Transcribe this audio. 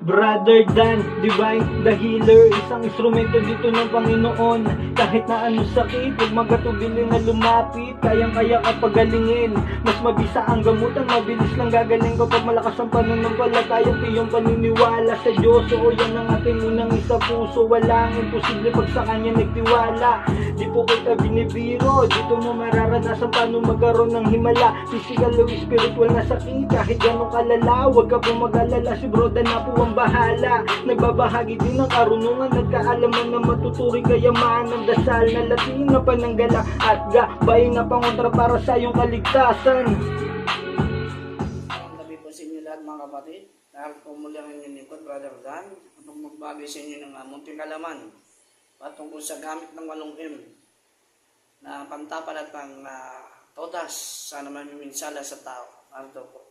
Brother Dan, Divine, the healer, isang instrumento dito ng Panginoon. Kahit na anong sakit, huwag magatubili na lumapit, kayang-kaya ka pagalingin. Mas mabisa ang gamutan, mabilis lang gagaling kapag malakas ang pananampalataya. Iyong paniniwala sa Diyos, oo yan ang ating unang isa puso. Walang imposible pag sa Kanya nagtiwala. Di po kita binibiro, dito mo mararanasan paano magkaroon ng himala. Physical o spiritual na sakit, kahit ganong kalala, huwag ka pong mag-alala, si Bro Dan na po ang bahala. Nagbabahagi din ng karunungan at kaalaman na matuturing kayaman ng dasal na Latin na pananggala at gabayin na pangontra para sa iyong kaligtasan. Ang gabi po sa inyo lahat mga kapatid. Dahil po muli ang inyong lingkod, Brother Dan, upang magbagay sa inyo ng munting kalaman patungkol sa gamit ng 8M na pantapalatang todas sa naman miminsala sa tao. Ano po?